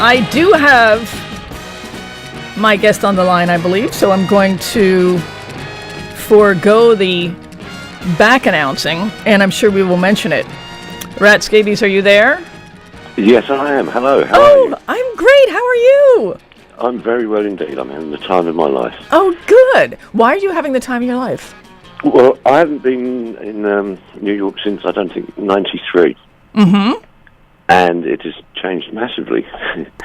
I do have my guest on the line, I believe, so I'm going to forego the back announcing, and I'm sure we will mention it. Rat Scabies, are you there? Yes, I am. Hello. How are you? I'm great. How are you? I'm very well indeed. I'm having the time of my life. Oh, good. Why are you having the time of your life? Well, I haven't been in New York since, I don't think, 93. Mm-hmm. And it has changed massively.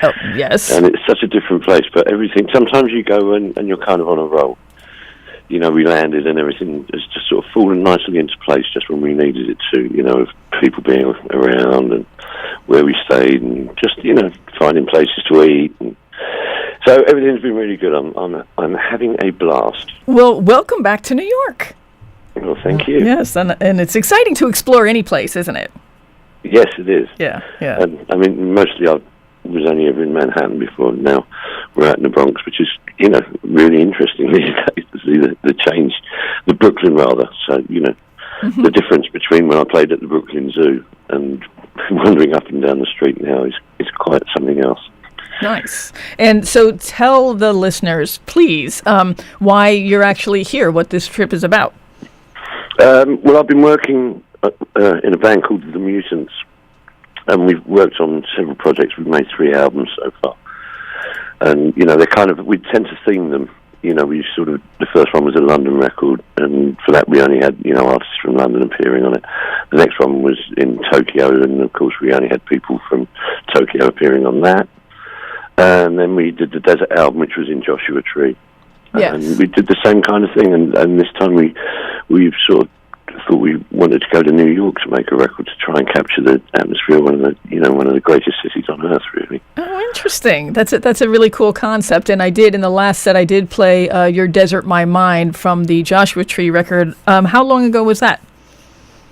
Oh, yes. And it's such a different place. But everything, sometimes you go and you're kind of on a roll. You know, we landed and everything has just sort of fallen nicely into place just when we needed it to, you know, of people being around and where we stayed and just, you know, finding places to eat. And so everything's been really good. I'm having a blast. Well, welcome back to New York. Well, thank you. Yes, and it's exciting to explore any place, isn't it? Yes, it is. Yeah. And, I mean, mostly I was only ever in Manhattan before. Now we're out in the Bronx, which is, you know, really interesting these days to see the change, the Brooklyn rather. So, you know, the difference between when I played at the Brooklyn Zoo and wandering up and down the street now is quite something else. Nice. And so tell the listeners, please, why you're actually here, what this trip is about. Well, I've been working in a band called The Mutants, and we've worked on several projects. We've made 3 albums so far. And, you know, we tend to theme them. You know, the first one was a London record, and for that we only had, you know, artists from London appearing on it. The next one was in Tokyo, and of course we only had people from Tokyo appearing on that. And then we did the Desert album, which was in Joshua Tree. Yes. And we did the same kind of thing, and this time we've sort of thought we wanted to go to New York to make a record to try and capture the atmosphere of one of the greatest cities on earth, really. Oh, interesting. That's a really cool concept. And in the last set, I did play Your Desert, My Mind from the Joshua Tree record. How long ago was that?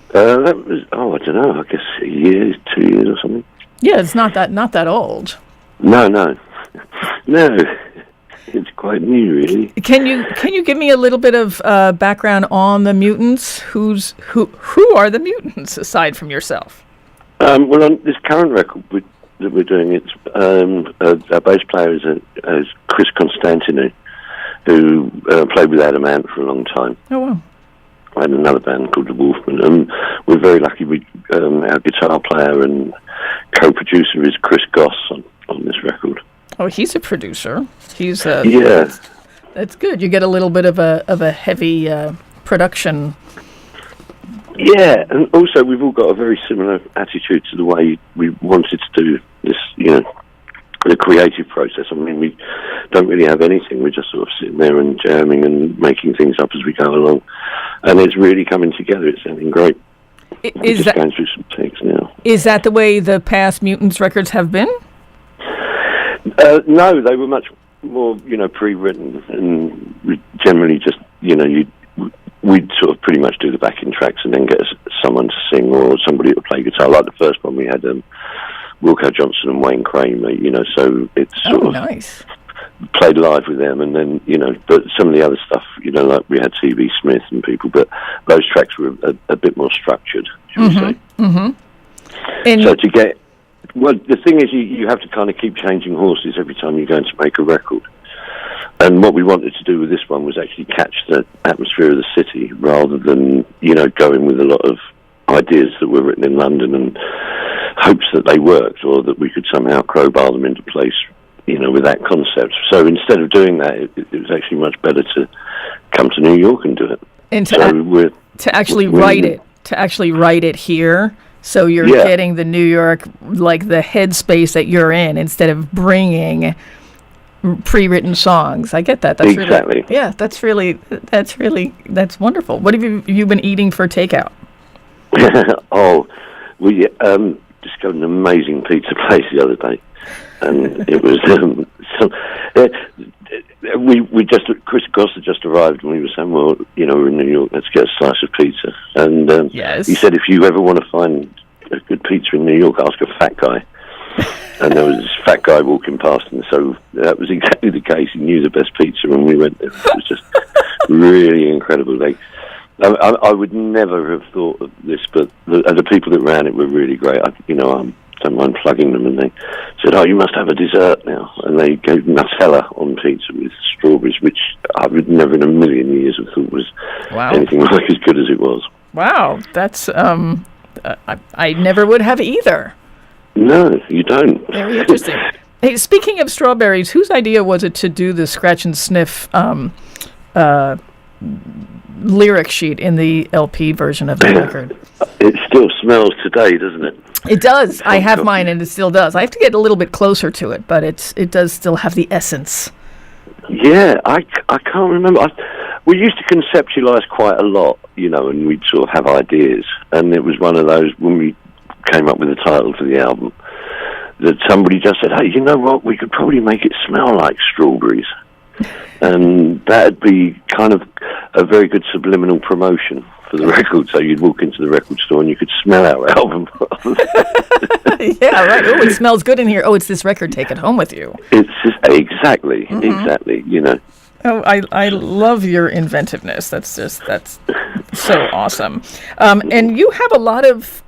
That was, I don't know, I guess a year, 2 years or something. Yeah, it's not that old. No. It's quite new, really. Can you give me a little bit of background on the Mutants? Who are the Mutants aside from yourself? Well, on this current record that we're doing, it's our bass player is Chris Constantinu, who played with Adam Ant for a long time. Oh wow! I had another band called the Wolfman, and we're very lucky. Our guitar player and co-producer is Chris Goss on this record. Oh, he's a producer. He's yeah. That's good. You get a little bit of a heavy production. Yeah, and also we've all got a very similar attitude to the way we wanted to do this, you know, the creative process. I mean, we don't really have anything. We're just sort of sitting there and jamming and making things up as we go along. And it's really coming together. It's sounding great. We're just going through some takes now. Is that the way the past Mutants records have been? No, they were much more, you know, pre-written, and we generally just, you know, we'd sort of pretty much do the backing tracks and then get someone to sing or somebody to play guitar. Like the first one, we had Wilco Johnson and Wayne Kramer, you know, so it's sort of nice. Played live with them, and then, you know, but some of the other stuff, you know, like we had T.V. Smith and people, but those tracks were a bit more structured, should we say. Mm-hmm. And so well, the thing is, you have to kind of keep changing horses every time you're going to make a record. And what we wanted to do with this one was actually catch the atmosphere of the city rather than, you know, going with a lot of ideas that were written in London and hopes that they worked or that we could somehow crowbar them into place, you know, with that concept. So instead of doing that, it was actually much better to come to New York and do it. And to actually write it here. So you're getting the New York, like the headspace that you're in, instead of bringing pre-written songs. I get that. That's exactly. That's wonderful. What have you been eating for takeout? We discovered an amazing pizza place the other day, and it was Chris Goss had just arrived, and we were saying, well, you know, we're in New York, let's get a slice of pizza. And yes. He said, if you ever want to find a good pizza in New York, ask a fat guy. And there was this fat guy walking past, and so that was exactly the case. He knew the best pizza when we went there. It was just really incredible. Like, I would never have thought of this, but the people that ran it were really great. don't mind plugging them, and they said, "Oh, you must have a dessert now." And they gave Nutella on pizza with strawberries, which I would never in a million years have thought was anything like as good as it was. Wow, that's I never would have either. No, you don't. Very interesting. Hey, speaking of strawberries, whose idea was it to do the scratch and sniff lyric sheet in the LP version of the record? It still smells today, doesn't it? It does. I have mine, and it still does. I have to get a little bit closer to it, but it does still have the essence. Yeah, I can't remember. We used to conceptualise quite a lot, and we'd sort of have ideas. And it was one of those, when we came up with the title for the album, that somebody just said, "Hey, you know what? We could probably make it smell like strawberries." And that'd be kind of a very good subliminal promotion for the record. So you'd walk into the record store and you could smell our album. Yeah, right. Oh, it smells good in here. Oh, it's this record. Take it home with you. It's just, exactly. Oh, I love your inventiveness. That's so awesome. And you have a lot of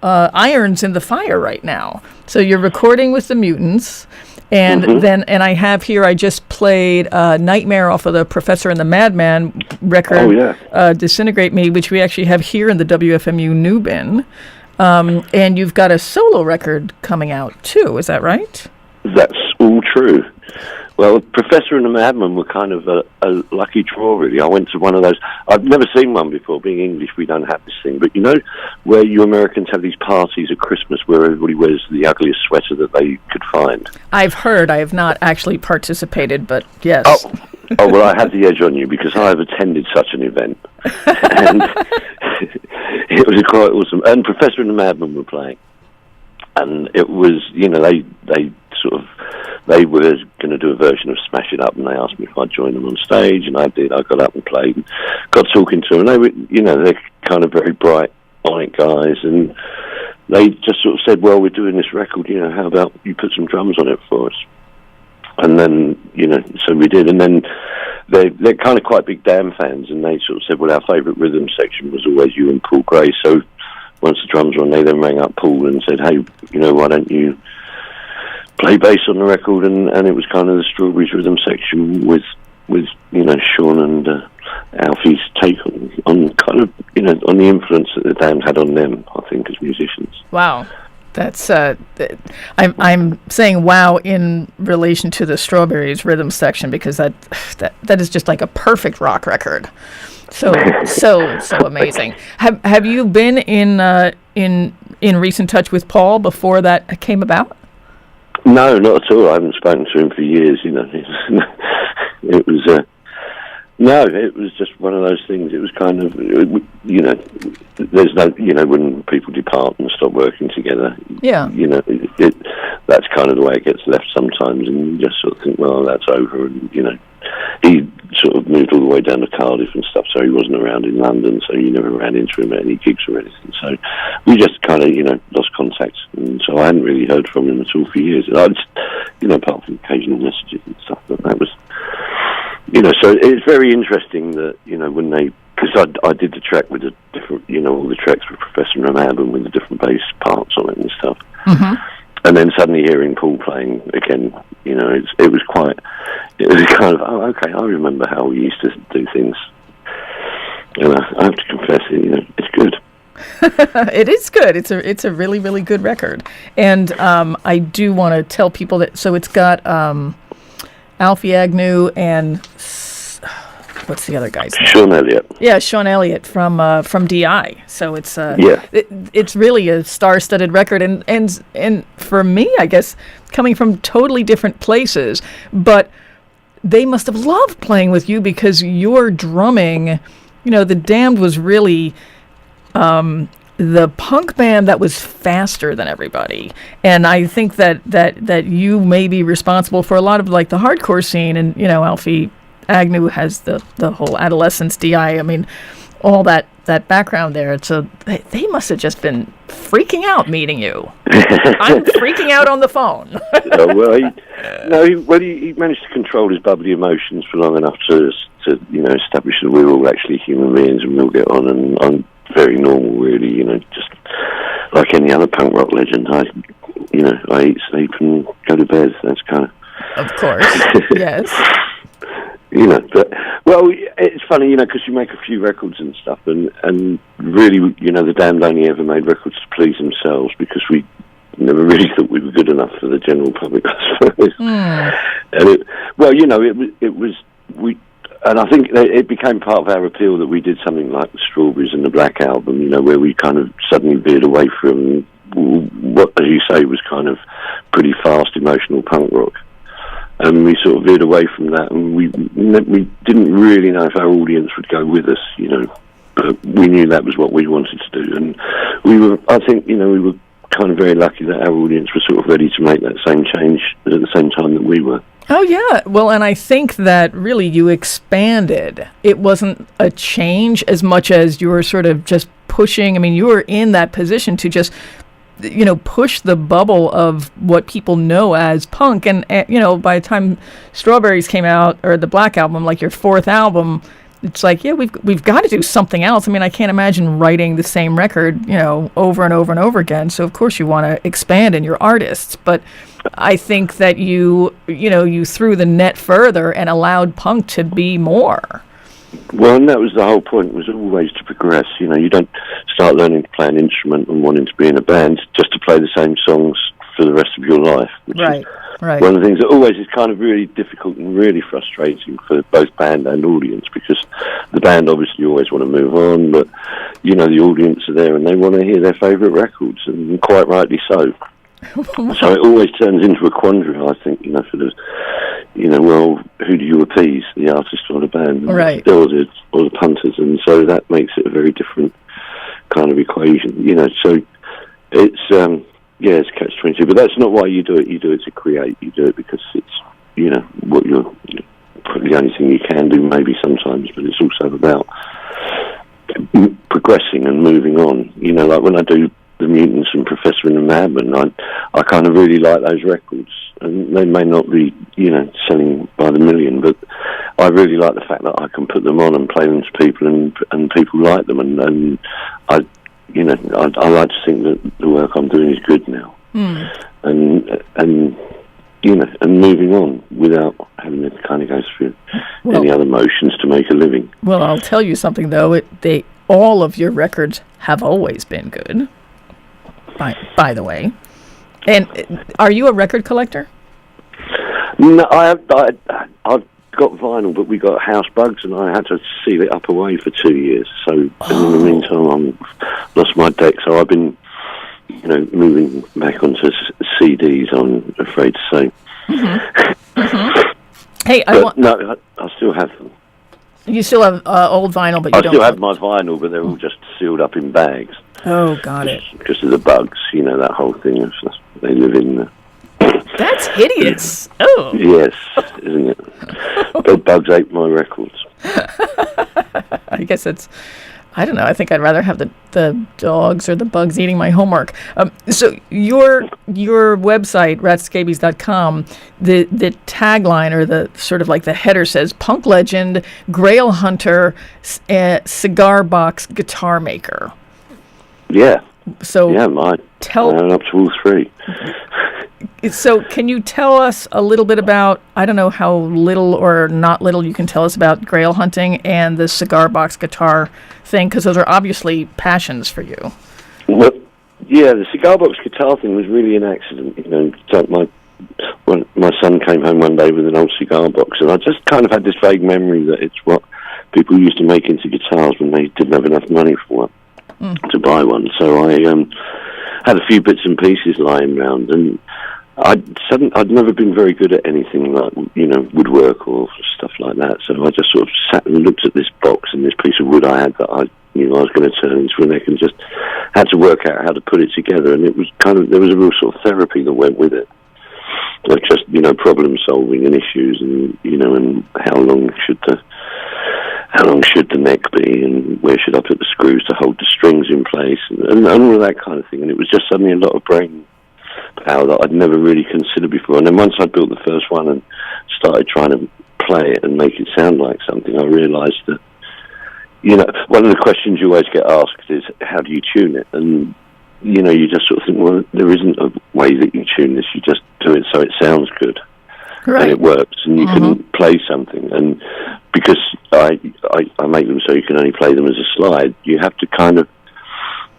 irons in the fire right now. So you're recording with the Mutants. And then I have here, I just played Nightmare off of the Professor and the Madman record, Disintegrate Me, which we actually have here in the WFMU new bin. And you've got a solo record coming out, too. Is that right? That's all true. Well, Professor and the Madman were kind of a lucky draw, really. I went to one of those. I've never seen one before. Being English, we don't have this thing. But where you Americans have these parties at Christmas where everybody wears the ugliest sweater that they could find? I've heard. I have not actually participated, but yes. Oh, well, I have the edge on you because I have attended such an event. And it was quite awesome. And Professor and the Madman were playing. And it was, they were going to do a version of Smash It Up, and they asked me if I'd join them on stage, and I did. I got up and played, and got talking to them. And they were, they're kind of very bright, on-it guys, and they just sort of said, "Well, we're doing this record, how about you put some drums on it for us?" And then, so we did. And then they're kind of quite big Damn fans, and they sort of said, "Well, our favourite rhythm section was always you and Paul Gray." So once the drums were on, they then rang up Paul and said, "Hey, why don't you play bass on the record?" And it was kind of the Strawberries rhythm section with Sean and Alfie's take on kind of on the influence that the Damned had on them, I think, as musicians. Wow, that's I'm saying wow in relation to the Strawberries rhythm section because that is just like a perfect rock record. So amazing. Have you been in recent touch with Paul before that came about? No, not at all. I haven't spoken to him for years. It was it was just one of those things. It was kind of there's no when people depart and stop working together. Yeah. That's kind of the way it gets left sometimes, and you just sort of think, well, that's over, and he sort of moved all the way down to Cardiff and stuff, so he wasn't around in London, so you never ran into him at any gigs or anything. So we just kind of, lost contact, and so I hadn't really heard from him at all for years. And I just, apart from occasional messages and stuff, but that was, so it's very interesting that, when they, because I did the track with the different, all the tracks with Professor and Madman with the different bass parts on it and stuff. Mm-hmm. And then suddenly hearing Paul playing again, it was kind of, oh, okay, I remember how we used to do things. And I have to confess, it's good. It is good. It's a really, really good record. And I do want to tell people that, so it's got Alfie Agnew and what's the other guy's name? Sean Elliott. Yeah, Sean Elliott from DI. So it's it's really a star-studded record, and for me, I guess, coming from totally different places, but they must have loved playing with you because your drumming, the Damned was really the punk band that was faster than everybody, and I think that you may be responsible for a lot of like the hardcore scene, and Alfie Agnew has the whole Adolescence, DI, I mean, all that background there. So they must have just been freaking out meeting you. I'm freaking out on the phone. He managed to control his bubbly emotions for long enough to establish that we're all actually human beings and we'll get on, and I'm very normal, really, just like any other punk rock legend, I eat, sleep, and go to bed. That's kind of course, yes. But it's funny, because you make a few records and stuff, and really, the Damned only ever made records to please themselves, because we never really thought we were good enough for the general public, I suppose. And and I think it became part of our appeal that we did something like the Strawberries and the Black Album, where we kind of suddenly veered away from what, as you say, was kind of pretty fast, emotional punk rock. And we sort of veered away from that, and we didn't really know if our audience would go with us, but we knew that was what we wanted to do. And we were kind of very lucky that our audience was sort of ready to make that same change at the same time that we were. Oh, yeah. Well, and I think that really you expanded. It wasn't a change as much as you were sort of just pushing. I mean, you were in that position to just, push the bubble of what people know as punk. And by the time Strawberries came out, or the Black Album, like your fourth album, it's like, yeah, we've got to do something else. I mean, I can't imagine writing the same record, over and over and over again. So of course you want to expand in your artists, but I think that you threw the net further and allowed punk to be more. Well, and that was the whole point, was always to progress. You don't start learning to play an instrument and wanting to be in a band just to play the same songs for the rest of your life. Which right. Right. One of the things that always is kind of really difficult and really frustrating for both band and audience, because the band obviously always want to move on, but, the audience are there and they want to hear their favourite records, and quite rightly so. So it always turns into a quandary, I think, for the, well, who do you appease, the artist or the band? Right. Or the punters, and so that makes it a very different kind of equation, so it's... it's catch-22, but that's not why you do it. You do it to create. You do it because it's, what you're probably the only thing you can do maybe sometimes, but it's also about progressing and moving on. Like when I do The Mutants and Professor and the Madman, I kind of really like those records, and they may not be, selling by the million, but I really like the fact that I can put them on and play them to people, and people like them, and I like to think that the work I'm doing is good now, and moving on without having to kind of go through any other motions to make a living. Well, I'll tell you something though. All of your records have always been good. By the way, and are you a record collector? No, I've got vinyl, but we got house bugs, and I had to seal it up away for 2 years. So in the meantime, I've lost my deck. So I've been, moving back onto CDs, I'm afraid to say. Mm-hmm. Mm-hmm. Hey, I still have them. You still have old vinyl, but you don't. I still have my vinyl, but they're all just sealed up in bags. Oh, got it. Because of the bugs, that whole thing. They live in there. That's hideous. Oh. Yes, isn't it? The bugs ate my records. I guess I don't know. I think I'd rather have the dogs or the bugs eating my homework. So your website, ratscabies.com, the tagline, or the sort of like the header, says punk legend, grail hunter, cigar box guitar maker. Yeah. So yeah, mine. I'm up to all three. So can you tell us a little bit about, I don't know how little or not little you can tell us about grail hunting and the cigar box guitar thing, because those are obviously passions for you. Well, yeah, the cigar box guitar thing was really an accident. My son came home one day with an old cigar box, and I just kind of had this vague memory that it's what people used to make into guitars when they didn't have enough money for one, to buy one. So I had a few bits and pieces lying around, and I'd never been very good at anything like, woodwork or stuff like that. So I just sort of sat and looked at this box and this piece of wood I had that I was going to turn into a neck, and just had to work out how to put it together. And it was there was a real sort of therapy that went with it. Like just, problem solving and issues, and, and how long should the neck be, and where should I put the screws to hold the strings in place, and all of that kind of thing. And it was just suddenly a lot of brain power that I'd never really considered before. And then once I built the first one and started trying to play it and make it sound like something, I realised that, one of the questions you always get asked is, how do you tune it? And you just sort of think, well, there isn't a way that you tune this. You just do it so it sounds good, Right. and it works, and you can play something. And because I make them so you can only play them as a slide, you have to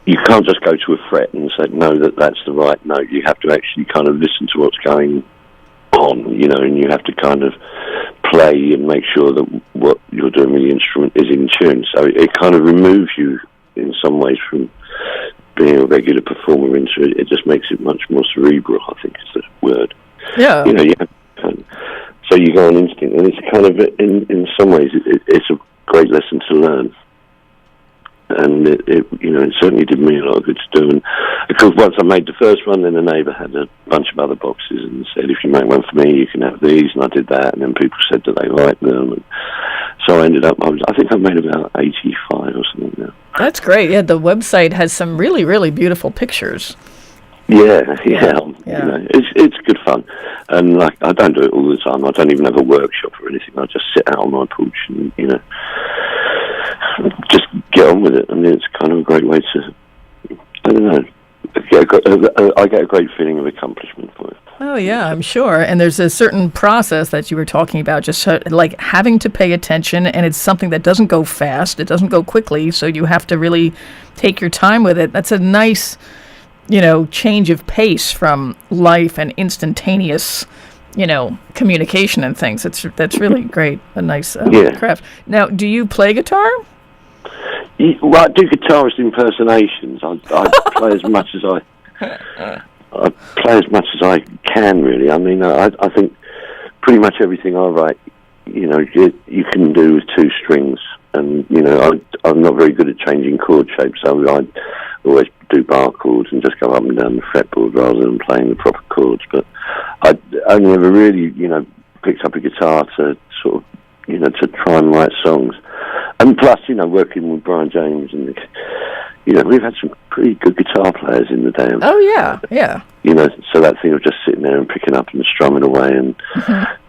you can't just go to a fret and say, no, that's the right note. You have to actually kind of listen to what's going on, and you have to kind of play and make sure that what you're doing with the instrument is in tune. So it kind of removes you in some ways from being a regular performer into it. It just makes it much more cerebral, I think is the word. Yeah. So you go on instinct, and it's kind of, in some ways, it's a great lesson to learn. And it certainly did me a lot of good to do. And of course, once I made the first one, then the neighbour had a bunch of other boxes and said, if you make one for me, you can have these. And I did that, and then people said that they liked them. And so I ended up, I think I've made about 85 or something now. That's great. Yeah, the website has some really, really beautiful pictures. Yeah. It's good fun. And I don't do it all the time. I don't even have a workshop or anything. I just sit out on my porch and, just get on with it. I mean, it's kind of a great way to, I don't know, I get a great feeling of accomplishment for it. Oh, yeah, I'm sure. And there's a certain process that you were talking about, just like having to pay attention, and it's something that doesn't go fast. It doesn't go quickly, so you have to really take your time with it. That's a nice, change of pace from life and instantaneous, communication and things. That's really great. A nice craft. Now, do you play guitar? Well, I do guitarist impersonations. I play as much as I can, really. I mean, I think pretty much everything I write, you can do with two strings. And, I'm not very good at changing chord shapes, so I always do bar chords and just go up and down the fretboard rather than playing the proper chords. But I only ever really, picked up a guitar to sort of, to try and write songs. And plus, working with Brian James and, we've had some pretty good guitar players in the Damned. Oh, yeah, yeah. So that thing of just sitting there and picking up and strumming away, and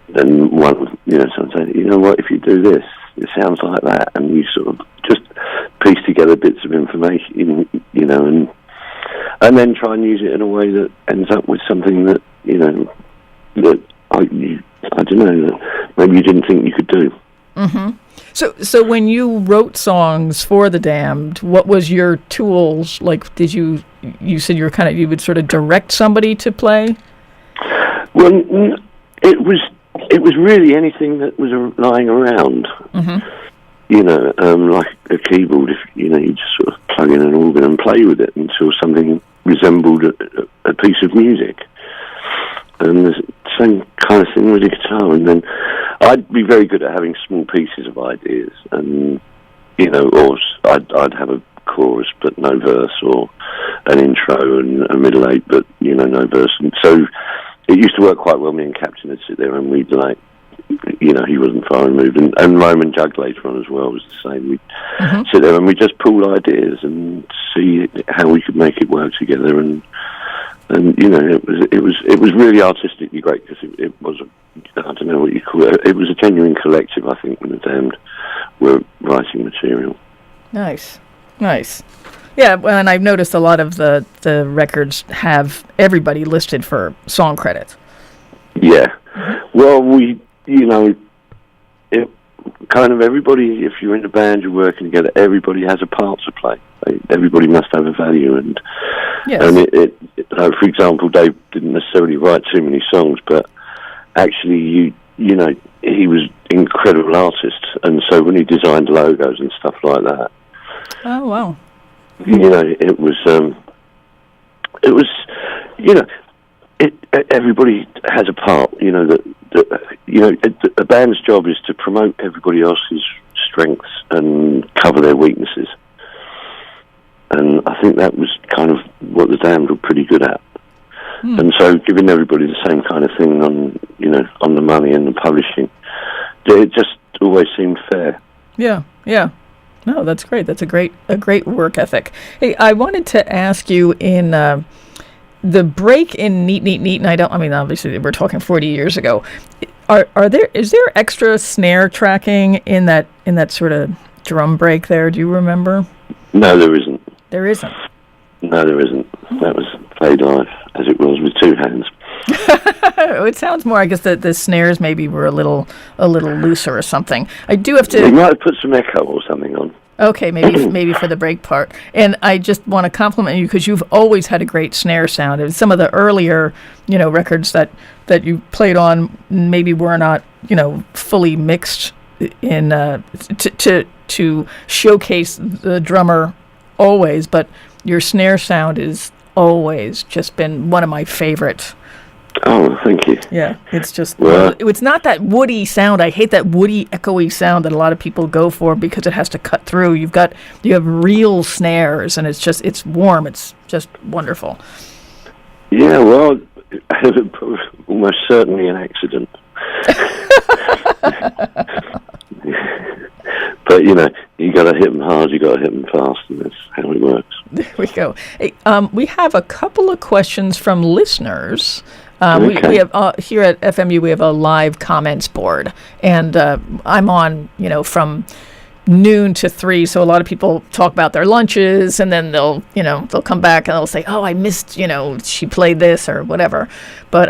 then one, someone saying, you know what, if you do this, it sounds like that, and you sort of just piece together bits of information, and then try and use it in a way that ends up with something that, that I don't know, that maybe you didn't think you could do. Mm-hmm. So when you wrote songs for the Damned, what was your tools? Like, you said you would sort of direct somebody to play? Well, it was really anything that was lying around. Like a keyboard, if you just sort of plug in an organ and play with it until something resembled a piece of music. And the same kind of thing with the guitar. And then I'd be very good at having small pieces of ideas, and or I'd have a chorus but no verse, or an intro and a middle eight but no verse. And so it used to work quite well. Me and Captain would sit there and we'd he wasn't far removed, and Roman Jug later on as well was the same. We'd sit there and we'd just pool ideas and see how we could make it work together, and it was really artistically great, because it was I don't know what you call it. It was a genuine collective, I think, when the Damned were writing material. Nice. Yeah, well, and I've noticed a lot of the records have everybody listed for song credits. Yeah. Well, it kind of everybody, if you're in a band, you're working together, everybody has a part to play. Everybody must have a value, and yes. And for example, Dave didn't necessarily write too many songs, but actually, he was an incredible artist, and so when he designed logos and stuff like that, oh wow, everybody has a part. A band's job is to promote everybody else's strengths and cover their weaknesses. And I think that was kind of what the Damned were pretty good at. And so giving everybody the same kind of thing on the money and the publishing, it just always seemed fair. Yeah. No, that's great. That's a great work ethic. Hey, I wanted to ask you in the break in Neat, and obviously we're talking 40 years ago. Is there extra snare tracking in that sort of drum break there? Do you remember? No, there isn't. There isn't. No, there isn't. That was played live, as it was, with two hands. It sounds more, I guess, that the snares maybe were a little looser or something. I do have to... You might have put some echo or something on. Okay, maybe for the break part. And I just want to compliment you because you've always had a great snare sound. And some of the earlier, records that you played on maybe were not, fully mixed in to showcase the drummer always, but your snare sound is always just been one of my favorite. Oh, thank you. Yeah, it's just, it's not that woody sound. I hate that woody, echoey sound that a lot of people go for because it has to cut through. You have real snares, and it's warm. It's just wonderful. Yeah, well, almost certainly an accident. But, you got to hit them hard, you got to hit them fast, and that's how it works. There we go. Hey, we have a couple of questions from listeners. Okay. We have here at FMU, we have a live comments board, and I'm on, from noon to 3, so a lot of people talk about their lunches, and then they'll come back and they'll say, oh, I missed, she played this or whatever. But,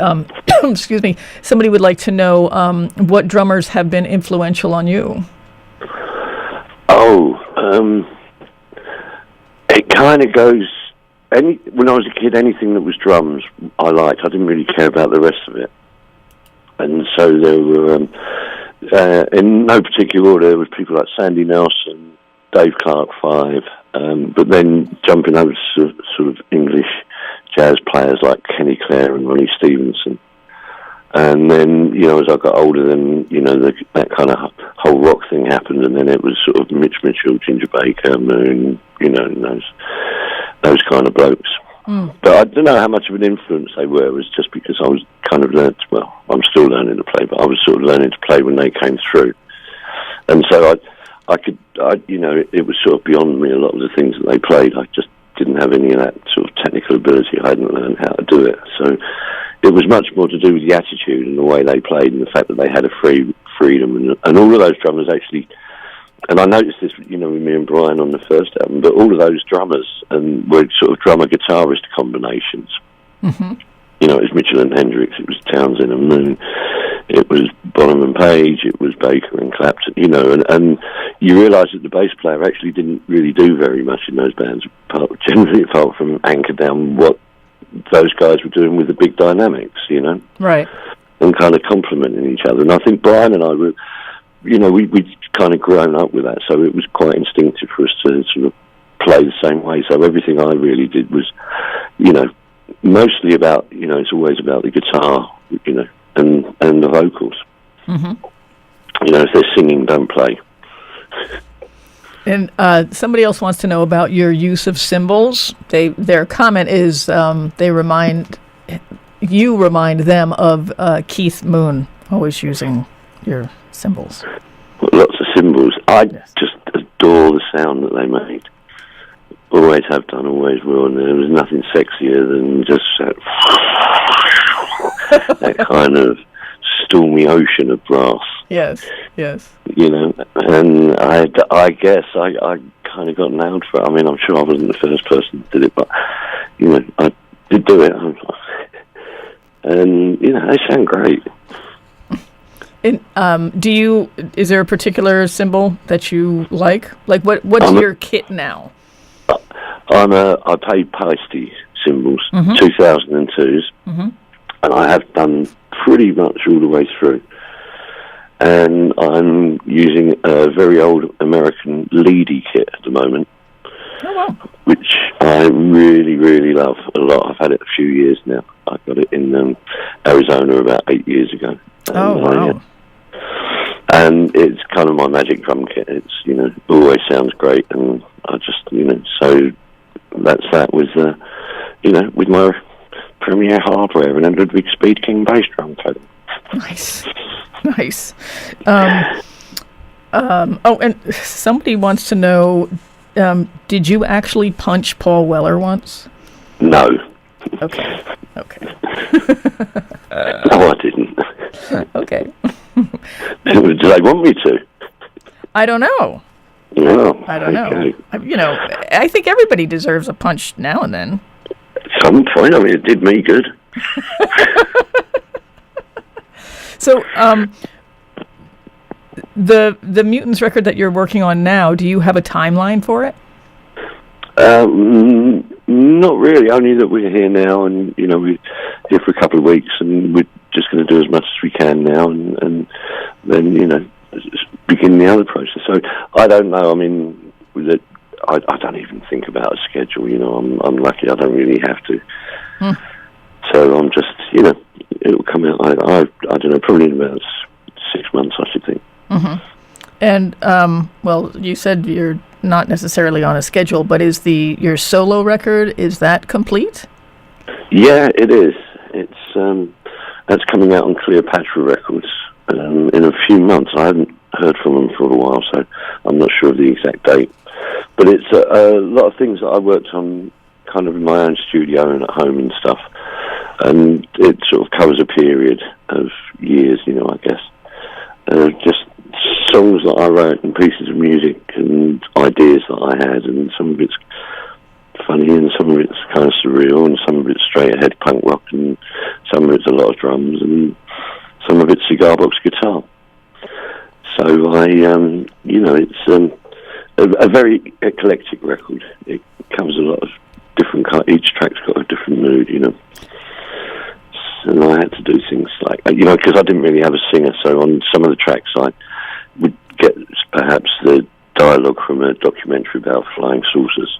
excuse me, somebody would like to know what drummers have been influential on you. Oh, it kind of goes... when I was a kid, anything that was drums, I liked. I didn't really care about the rest of it. And so there were, in no particular order, there was people like Sandy Nelson, Dave Clark Five, but then jumping over to sort of English jazz players like Kenny Clare and Ronnie Stevenson. And then, as I got older, then, that kind of whole rock thing happened, and then it was sort of Mitch Mitchell, Ginger Baker, Moon, those kind of blokes. But I don't know how much of an influence they were. It was just because I was kind of I'm still learning to play, but I was sort of learning to play when they came through. And so it was sort of beyond me, a lot of the things that they played. I just didn't have any of that sort of technical ability. I hadn't learned how to do it. So it was much more to do with the attitude and the way they played and the fact that they had a freedom. And all of those drummers actually... And I noticed this, with me and Brian on the first album, but all of those drummers were sort of drummer-guitarist combinations. Mm-hmm. It was Mitchell and Hendrix, it was Townsend and Moon, it was Bonham and Page, it was Baker and Clapton, and you realise that the bass player actually didn't really do very much in those bands, generally apart from anchor down what those guys were doing with the big dynamics, Right. And kind of complementing each other. And I think Brian and I were... we'd kind of grown up with that, so it was quite instinctive for us to sort of play the same way. So everything I really did was, mostly about, it's always about the guitar, and the vocals. Mm-hmm. If they're singing, don't play. And somebody else wants to know about your use of cymbals. Their comment is you remind them of Keith Moon, always using your cymbals. Lots of cymbals. I just adore the sound that they made. Always have done, always will. And there was nothing sexier than just that kind of stormy ocean of brass. Yes. And I guess I kind of got nailed for it. I mean, I'm sure I wasn't the first person that did it, but, I did do it. And, they sound great. And, is there a particular cymbal that you like? Like, what's your kit now? I play Paiste cymbals, mm-hmm. 2002s, mm-hmm. and I have done pretty much all the way through. And I'm using a very old American Leedy kit at the moment, which I really, really love a lot. I've had it a few years now. I got it in Arizona about 8 years ago. Wow. And it's kind of my magic drum kit. It's, always sounds great. And I just, so that's that with, with my Premier hardware and a Ludwig Speed King bass drum code. Nice. And somebody wants to know, did you actually punch Paul Weller once? No. Okay. No, I didn't. Okay. Do they want me to? I don't know. Well, I don't know. okay. I think everybody deserves a punch now and then. At some point, I mean, it did me good. So, the Mutants record that you're working on now, do you have a timeline for it? Not really. Only that we're here now, and we're here for a couple of weeks, and we're just going to do as much as we can now, and then begin the other process. So I don't know. I mean, I don't even think about a schedule. I'm lucky. I don't really have to. So I'm just, it'll come out. I don't know. Probably in about 6 months, I should think. Mm-hmm. And well, you said you're not necessarily on a schedule, but is your solo record, is that complete? Yeah, it is. It's that's coming out on Cleopatra Records in a few months. I haven't heard from them for a while, so I'm not sure of the exact date. But it's a lot of things that I worked on kind of in my own studio and at home and stuff. And it sort of covers a period of years, I guess. Just songs that I wrote and pieces of music and ideas that I had, and some of it's funny and some of it's kind of surreal and some of it's straight ahead punk rock and some of it's a lot of drums and some of it's cigar box guitar. So it's a very eclectic record. It covers a lot of different each track's got a different mood, and I had to do things like, because I didn't really have a singer, so on some of the tracks I would get perhaps the dialogue from a documentary about flying saucers,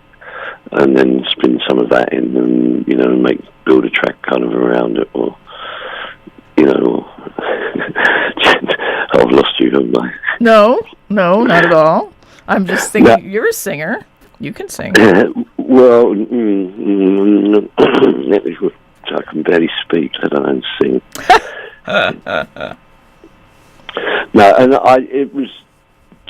and then spin some of that in, and build a track kind of around it, or I've lost you, haven't I? No, not at all. I'm just thinking, you're a singer. You can sing. Well, I can barely speak, let alone sing. No, and it was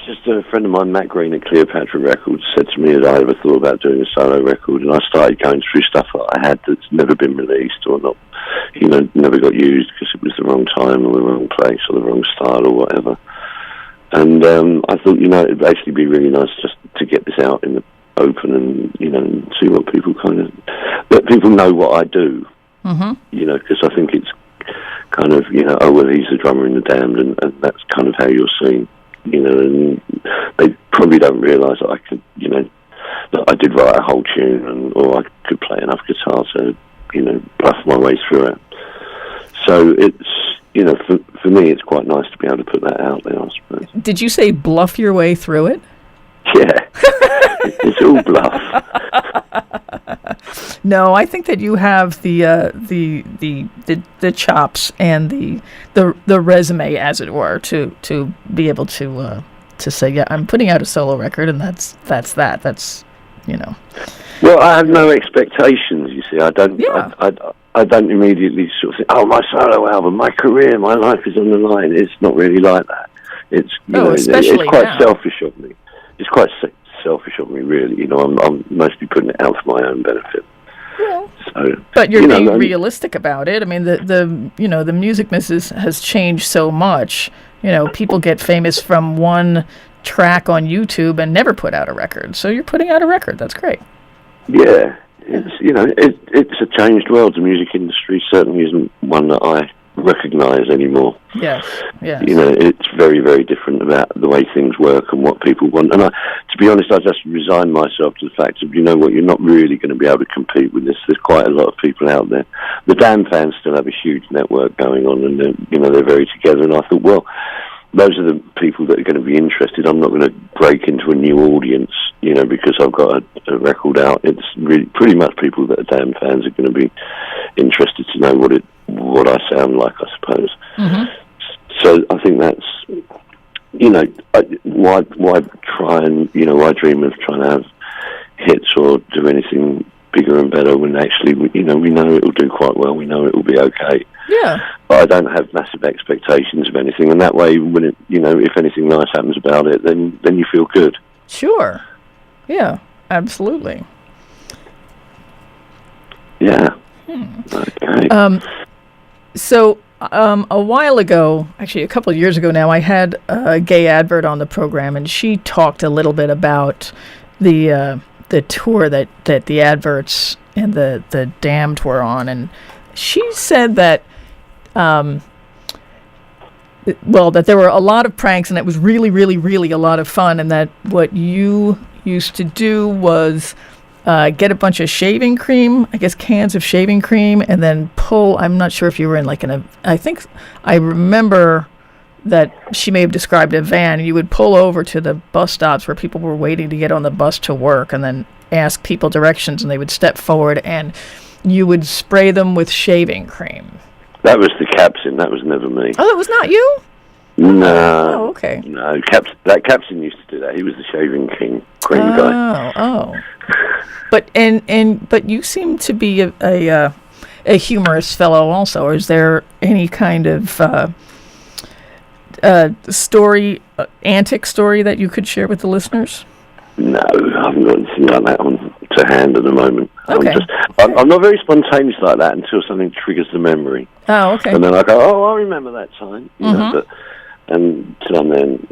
just a friend of mine, Matt Green at Cleopatra Records, said to me that I ever thought about doing a solo record, and I started going through stuff that I had that's never been released or not, never got used because it was the wrong time or the wrong place or the wrong style or whatever. And I thought, it'd basically be really nice just to get this out in the open and, and see what people let people know what I do. Mm-hmm. Because I think it's kind of, oh, well, he's the drummer in the Damned, and that's kind of how you're seen, and they probably don't realise that I could, that I did write a whole tune, or I could play enough guitar to, bluff my way through it. So it's, for me, it's quite nice to be able to put that out there, I suppose. Did you say bluff your way through it? Yeah. It's all bluff. No, I think that you have the chops and the resume, as it were, to be able to say, yeah, I'm putting out a solo record, and that's that. That's Well, I have no expectations. You see, I don't. Yeah. I don't immediately sort of think, oh, my solo album, my career, my life is on the line. It's not really like that. It's especially it's quite now. selfish of me. It's quite selfish of me, really. I'm mostly putting it out for my own benefit. Well, so, but you're being realistic about it. I mean, the music business has changed so much. People get famous from one track on YouTube and never put out a record. So you're putting out a record. That's great. Yeah, it's a changed world. The music industry certainly isn't one that I recognise anymore. Yes. It's very, very different about the way things work and what people want. And to be honest, I just resigned myself to the fact of, you're not really going to be able to compete with this. There's quite a lot of people out there. The Damn fans still have a huge network going on, and they're very together. And I thought, well, those are the people that are going to be interested. I'm not going to break into a new audience, because I've got a record out. It's really pretty much people that are Damn fans are going to be interested to know what I sound like, I suppose. Mm-hmm. So I think that's, why try and, why dream of trying to have hits or do anything bigger and better when actually, we know it'll do quite well. We know it'll be okay. Yeah. But I don't have massive expectations of anything, and that way, when it, if anything nice happens about it, then you feel good. Sure. Yeah, absolutely. Yeah. Okay. So a while ago, actually a couple of years ago now, I had a gay advert on the program, and she talked a little bit about the tour that the adverts and the Damned were on, and she said that that there were a lot of pranks, and it was really, really, really a lot of fun, and that what you used to do was get a bunch of shaving cream, I guess cans of shaving cream, and then pull. I'm not sure if you were in I think I remember that she may have described a van, and you would pull over to the bus stops where people were waiting to get on the bus to work, and then ask people directions, and they would step forward, and you would spray them with shaving cream. That was the captain. That was never me. Oh, that was not you? No. Oh, okay. No, that captain used to do that. He was the shaving cream guy. Oh. But you seem to be a humorous fellow also. Or is there any kind of antic story that you could share with the listeners? No, I haven't got anything like that on to hand at the moment. Okay. I'm not very spontaneous like that until something triggers the memory. Oh, okay. And then I go, I remember that time. You know, but until then,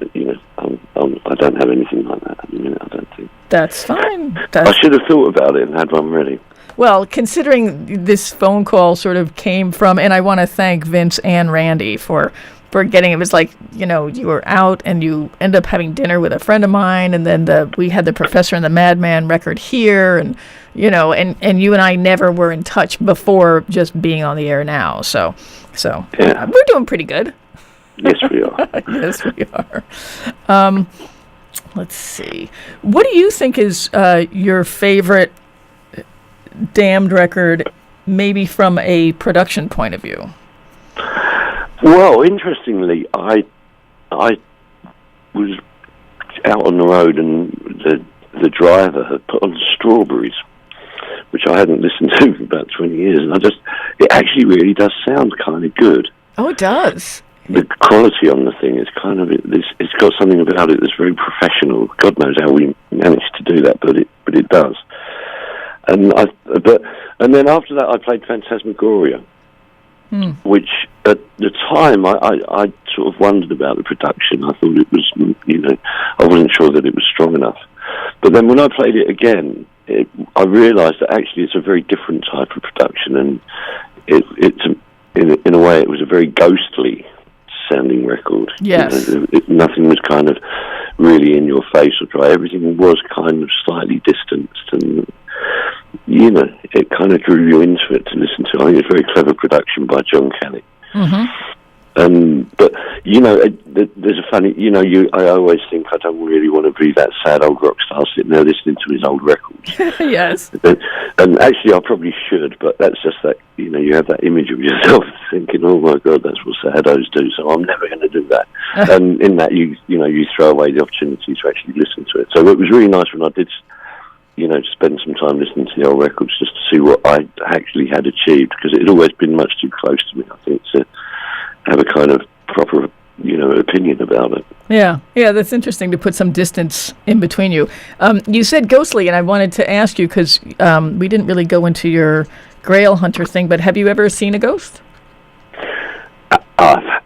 I don't have anything like that at the minute, I don't think. That's fine. I should have thought about it and had one ready. Well, considering this phone call sort of came from, and I want to thank Vince and Randy for getting it. Was like, you were out and you end up having dinner with a friend of mine, and then we had the Professor and the Madman record here, and and you and I never were in touch before just being on the air now. So yeah. We're doing pretty good. Yes, we are. Yes, we are. Let's see. What do you think is your favorite Damned record, maybe from a production point of view? Well, interestingly, I was out on the road, and the driver had put on Strawberries, which I hadn't listened to for about 20 years, and it actually really does sound kind of good. Oh, it does. The quality on the thing is kind of it's got something about it that's very professional. God knows how we managed to do that, but it does. And then after that, I played Phantasmagoria. Which at the time I sort of wondered about the production. I thought it was, I wasn't sure that it was strong enough. But then when I played it again, I realised that actually it's a very different type of production, and it's in a way it was a very ghostly sounding record. Yes. Nothing was kind of really in your face or dry. Everything was kind of slightly distanced, and it kind of drew you into it to listen to. I think it's very clever production by John Canning. But there's a funny, I always think I don't really want to be that sad old rock star sitting there listening to his old records. Yes. And actually, I probably should, but that's just that, you have that image of yourself thinking, oh my God, that's what saddos do, so I'm never going to do that. And in that, you throw away the opportunity to actually listen to it. So it was really nice when I did spend some time listening to the old records just to see what I actually had achieved, because it had always been much too close to me, I think, to have a kind of proper, opinion about it. Yeah, that's interesting to put some distance in between you. You said ghostly, and I wanted to ask you, because we didn't really go into your Grail Hunter thing, but have you ever seen a ghost? I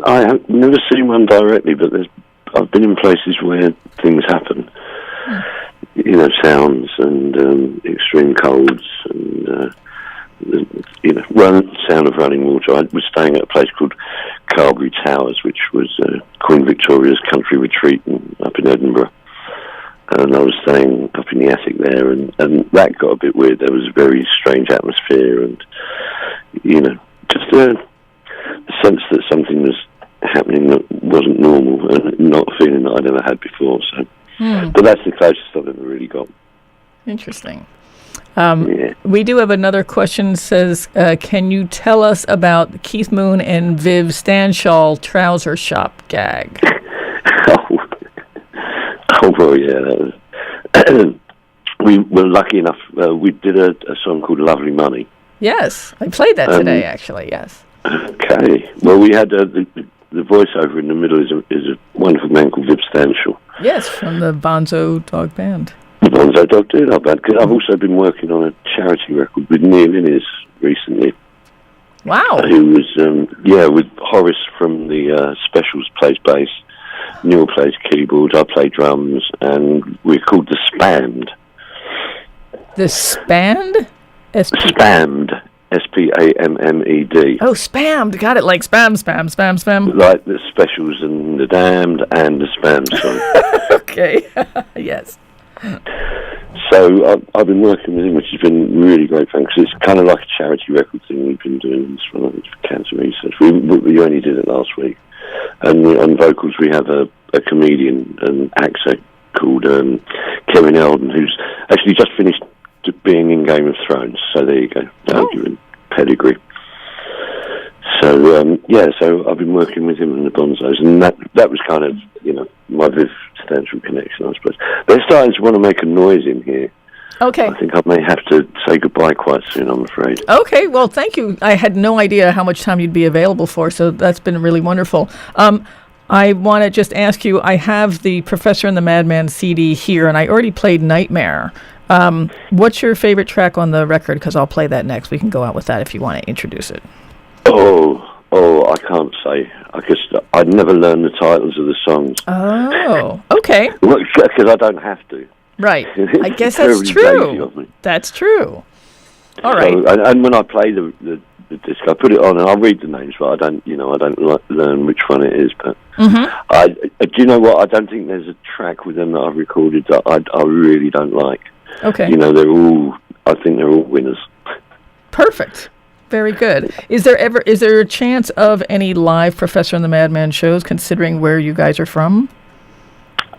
have never seen one directly, but I've been in places where things happen. Sounds and extreme colds and sound of running water. I was staying at a place called Carberry Towers, which was Queen Victoria's country retreat up in Edinburgh, and I was staying up in the attic there, and that got a bit weird. There was a very strange atmosphere, and just a sense that something was happening that wasn't normal, and not a feeling that I'd ever had before. So. But that's the closest I've ever really got. Interesting. We do have another question. Says, can you tell us about Keith Moon and Viv Stanshall trouser shop gag? Well, yeah. We were lucky enough. We did a song called "Lovely Money." Yes, I played that today. Actually, yes. Okay. Well, we had the voiceover in the middle is a wonderful man called Viv Stanshall. Yes, from the Bonzo Dog Band. The Bonzo Dog Band. I've also been working on a charity record with Neil Innes recently. Wow. Who was, with Horace from the Specials plays bass, Neil plays keyboards, I play drums, and we're called the Spammed. The Spammed? Spammed. Spammed. Oh, spammed. Got it. Like spam. Like the Specials and the Damned and the Spam song. Okay. Yes. So I've been working with him, which has been really great fun, because it's kind of like a charity record thing we've been doing for cancer research. We only did it last week. And on vocals we have a comedian, an actor called Kevin Eldon, who's actually just finished being in Game of Thrones. So there you go. That'll give him pedigree. So so I've been working with him and the Bonzos, and that was kind of my substantial connection, I suppose. They're starting to want to make a noise in here. Okay. I think I may have to say goodbye quite soon, I'm afraid. Okay, well, thank you. I had no idea how much time you'd be available for, so that's been really wonderful. I want to just ask you, I have the Professor and the Madman CD here, and I already played Nightmare. What's your favorite track on the record? Because I'll play that next. We can go out with that if you want to introduce it. Oh, I can't say. I guess I'd never learn the titles of the songs. Oh, okay. Because I don't have to. Right. I guess that's true. That's true. All right. So, and when I play the disc, I put it on and I read the names, but I don't learn which one it is. But do you know what? I don't think there's a track with them that I've recorded that I really don't like. Okay. I think they're all winners. Perfect. Very good. Is there a chance of any live Professor and the Madman shows, considering where you guys are from?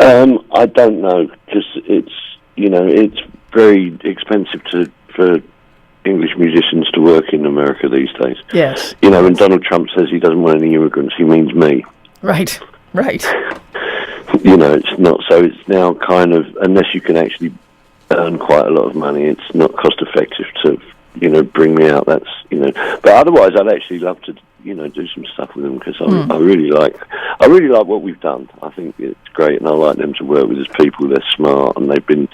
I don't know, because it's very expensive for English musicians to work in America these days. Yes. When Donald Trump says he doesn't want any immigrants, he means me. Right. It's not, so it's now kind of, unless you can actually earn quite a lot of money, it's not cost effective to bring me out. That's but otherwise I'd actually love to do some stuff with them, because I really like what we've done. I think it's great, and I like them to work with as people. They're smart, and they've been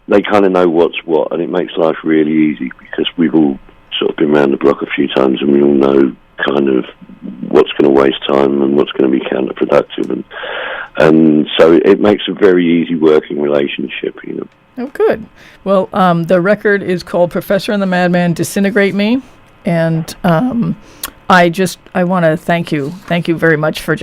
they kind of know what's what, and it makes life really easy, because we've all sort of been around the block a few times, and we all know kind of what's going to waste time and what's going to be counterproductive, and so it makes a very easy working relationship. Oh, good. Well, the record is called Professor and the Madman Disintegrate Me, and I want to thank you very much for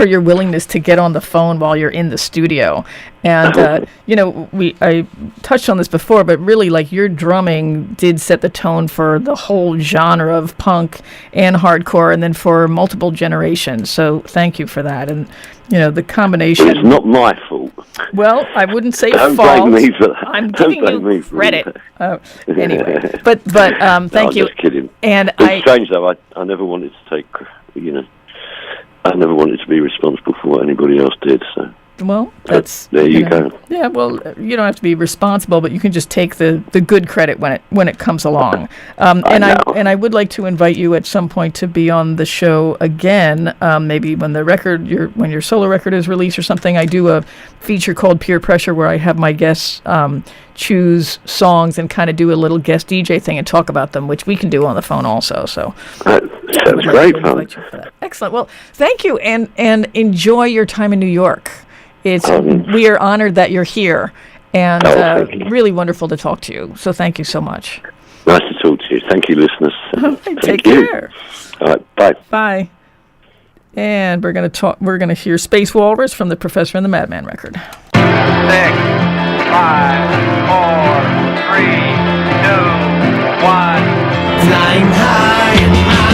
your willingness to get on the phone while you're in the studio. And I touched on this before, but really, like, your drumming did set the tone for the whole genre of punk and hardcore, and then for multiple generations. So thank you for that. And the combination. It's not my fault. Well, I wouldn't say Don't fault. blame me for that. I'm giving you credit. Anyway, but thank you. I'm just kidding. And it's strange though. I never wanted to take. I never wanted to be responsible for what anybody else did. So. Well, that's there you go. Yeah, well, you don't have to be responsible, but you can just take the good credit when it comes along. I would like to invite you at some point to be on the show again. Maybe when when your solo record is released or something. I do a feature called Peer Pressure, where I have my guests choose songs and kind of do a little guest DJ thing and talk about them, which we can do on the phone also. So sounds great fun. Excellent. Well, thank you, and enjoy your time in New York. We are honored that you're here, and really wonderful to talk to you. So thank you so much. Nice to talk to you. Thank you, listeners. Take care. All right, bye. Bye. And we're going to hear Space Walrus from the Professor and the Madman record. 6, 5, 4, 3, 2, 1. Flying high in my